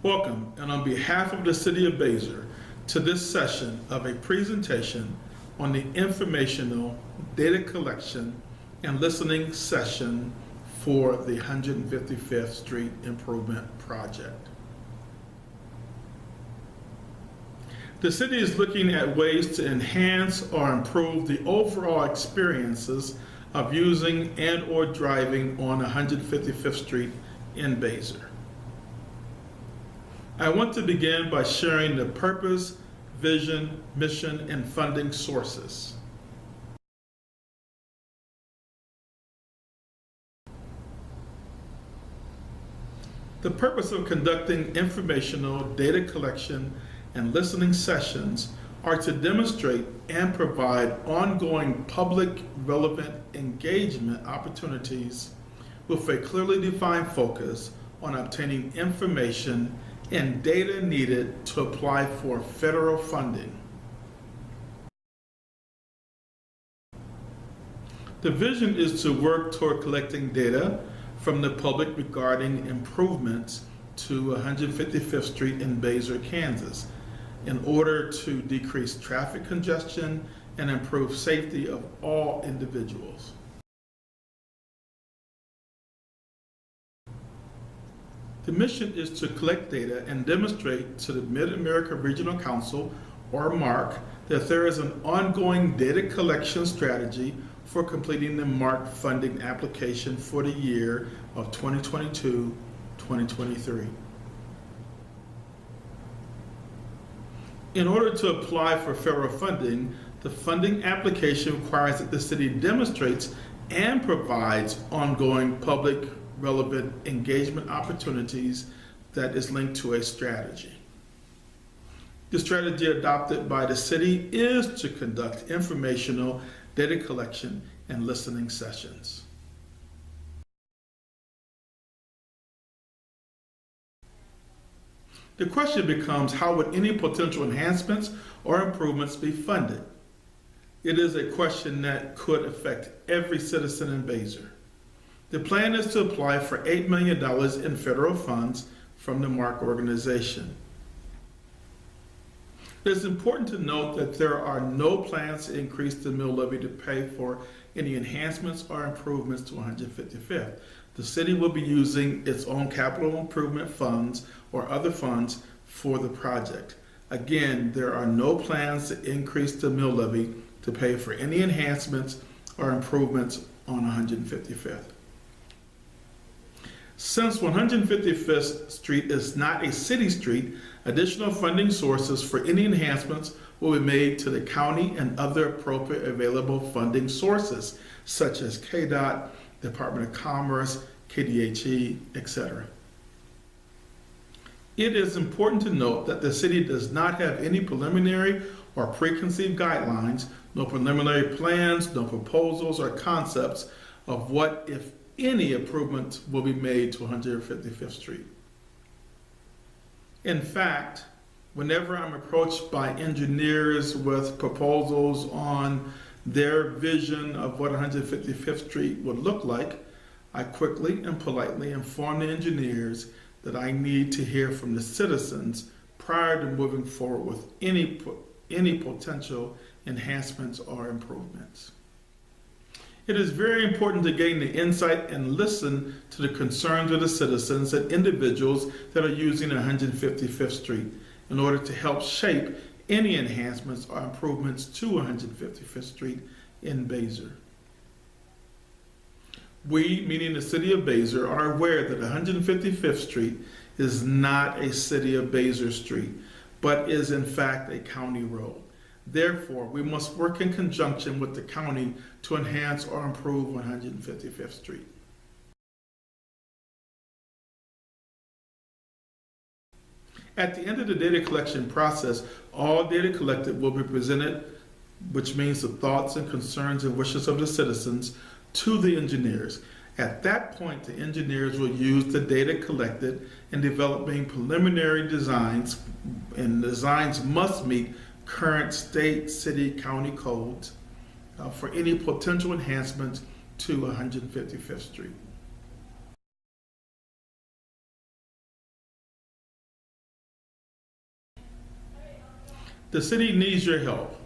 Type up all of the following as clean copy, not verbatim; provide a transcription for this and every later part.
Welcome, and on behalf of the City of Basehor, to this session of a presentation on the informational data collection and listening session for the 155th Street Improvement Project. The city is looking at ways to enhance or improve the overall experiences of using and/or driving on 155th Street in Basehor. I want to begin by sharing the purpose, vision, mission, and funding sources. The purpose of conducting informational data collection and listening sessions are to demonstrate and provide ongoing public relevant engagement opportunities with a clearly defined focus on obtaining information and data needed to apply for federal funding. The vision is to work toward collecting data from the public regarding improvements to 155th Street in Basehor, Kansas, in order to decrease traffic congestion and improve safety of all individuals. The mission is to collect data and demonstrate to the Mid-America Regional Council, or MARC, that there is an ongoing data collection strategy for completing the MARC funding application for the year of 2022-2023. In order to apply for federal funding, the funding application requires that the city demonstrates and provides ongoing public relevant engagement opportunities that is linked to a strategy. The strategy adopted by the city is to conduct informational data collection and listening sessions. The question becomes, how would any potential enhancements or improvements be funded? It is a question that could affect every citizen in Basehor. The plan is to apply for $8 million in federal funds from the MARC organization. It is important to note that there are no plans to increase the mill levy to pay for any enhancements or improvements to 155th. The city will be using its own capital improvement funds or other funds for the project. Again, there are no plans to increase the mill levy to pay for any enhancements or improvements on 155th. Since 155th Street is not a city street, additional funding sources for any enhancements will be made to the county and other appropriate available funding sources, such as KDOT, Department of Commerce, KDHE, etc. It is important to note that the city does not have any preliminary or preconceived guidelines, no preliminary plans, no proposals or concepts of what, if any, improvements will be made to 155th Street. In fact, whenever I'm approached by engineers with proposals on their vision of what 155th Street would look like, I quickly and politely inform the engineers that I need to hear from the citizens prior to moving forward with any potential enhancements or improvements. It is very important to gain the insight and listen to the concerns of the citizens and individuals that are using 155th Street in order to help shape any enhancements or improvements to 155th Street in Basehor. We, meaning the City of Basehor, are aware that 155th Street is not a City of Basehor street, but is in fact a county road. Therefore, we must work in conjunction with the county to enhance or improve 155th Street. At the end of the data collection process, all data collected will be presented, which means the thoughts and concerns and wishes of the citizens, to the engineers. At that point, the engineers will use the data collected in developing preliminary designs, and designs must meet current state, city, county codes for any potential enhancements to 155th Street. The city needs your help.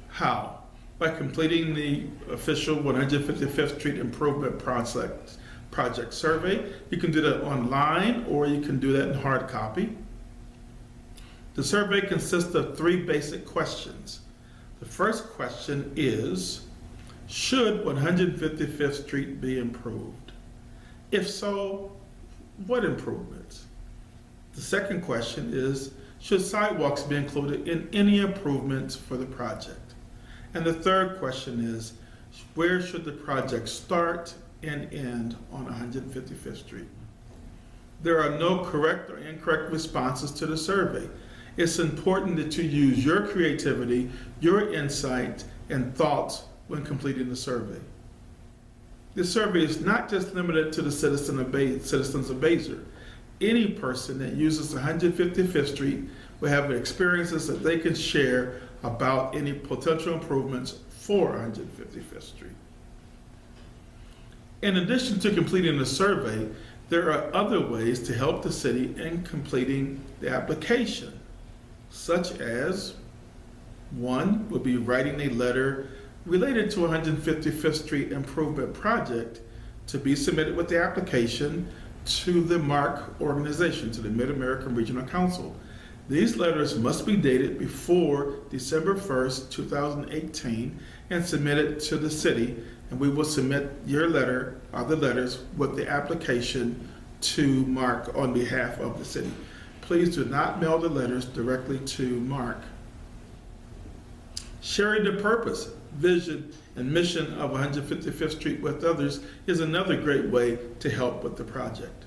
How? By completing the official 155th Street Improvement Project survey. You can do that online or you can do that in hard copy. The survey consists of 3 basic questions. The first question is, should 155th Street be improved? If so, what improvements? The second question is, should sidewalks be included in any improvements for the project? And the third question is, where should the project start and end on 155th Street? There are no correct or incorrect responses to the survey. It's important that you use your creativity, your insight, and thoughts when completing the survey. This survey is not just limited to the citizens of Basehor. Any person that uses 155th Street will have experiences that they can share about any potential improvements for 155th Street. In addition to completing the survey, there are other ways to help the city in completing the application, such as, one would be writing a letter related to 155th Street Improvement Project to be submitted with the application to the MARC organization, to the Mid-American Regional Council. These letters must be dated before December 1st, 2018 and submitted to the city, and we will submit your letter or the letters with the application to MARC on behalf of the city. Please do not mail the letters directly to MARC. Sharing the purpose, vision, and mission of 155th Street with others is another great way to help with the project.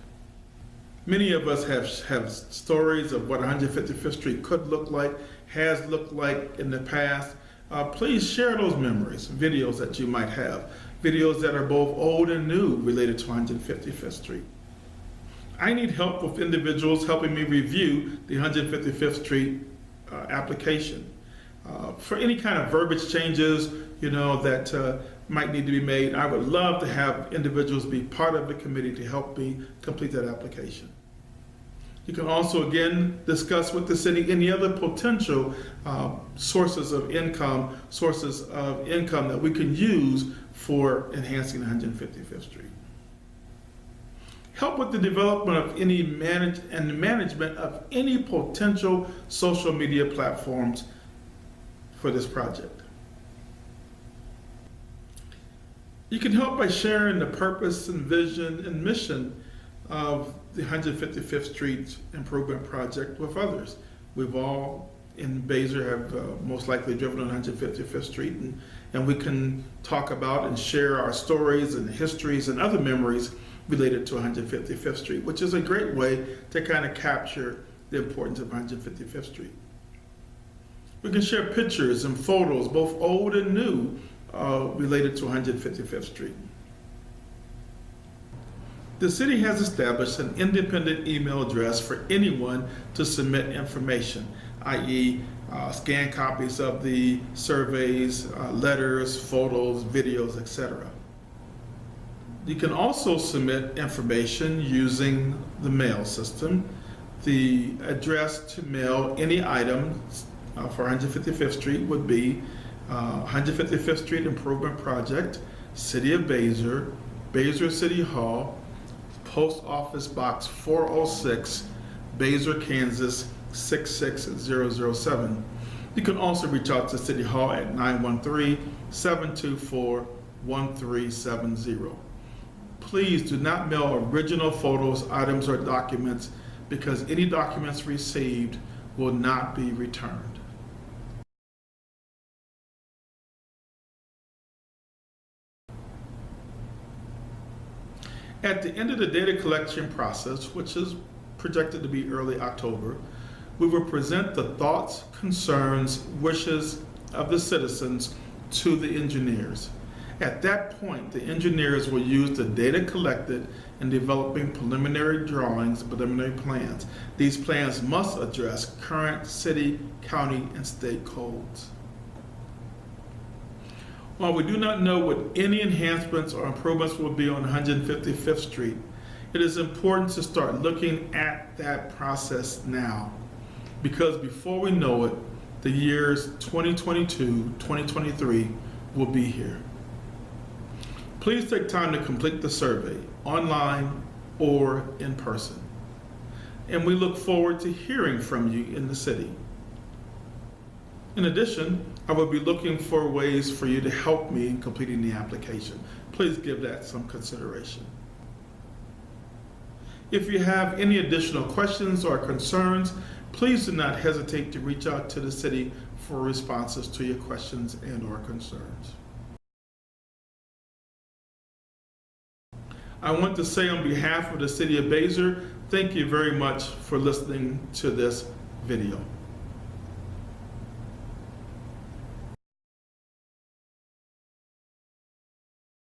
Many of us have stories of what 155th Street could look like, has looked like in the past. Please share those memories, videos that you might have, videos that are both old and new related to 155th Street. I need help with individuals helping me review the 155th Street application. For any kind of verbiage changes, that might need to be made, I would love to have individuals be part of the committee to help me complete that application. You can also, again, discuss with the city any other potential sources of income that we can use for enhancing 155th Street. Help with the development of any management of any potential social media platforms for this project. You can help by sharing the purpose and vision and mission of the 155th Street Improvement Project with others. We've all in Basehor have most likely driven on 155th Street, and we can talk about and share our stories and histories and other memories related to 155th Street, which is a great way to kind of capture the importance of 155th Street. We can share pictures and photos, both old and new, related to 155th Street. The city has established an independent email address for anyone to submit information, i.e. Scan copies of the surveys, letters, photos, videos, etc. You can also submit information using the mail system. The address to mail any item for 155th Street would be 155th Street Improvement Project, City of Basehor, Basehor City Hall, Post Office Box 406, Basehor, Kansas 66007. You can also reach out to City Hall at 913-724-1370. Please do not mail original photos, items, or documents because any documents received will not be returned. At the end of the data collection process, which is projected to be early October, we will present the thoughts, concerns, wishes of the citizens to the engineers. At that point, the engineers will use the data collected in developing preliminary drawings, preliminary plans. These plans must address current city, county, and state codes. While we do not know what any enhancements or improvements will be on 155th Street, it is important to start looking at that process now, because before we know it, the years 2022, 2023 will be here. Please take time to complete the survey, online or in person. And we look forward to hearing from you in the city. In addition, I will be looking for ways for you to help me in completing the application. Please give that some consideration. If you have any additional questions or concerns, please do not hesitate to reach out to the city for responses to your questions and or concerns. I want to say on behalf of the City of Basehor, thank you very much for listening to this video.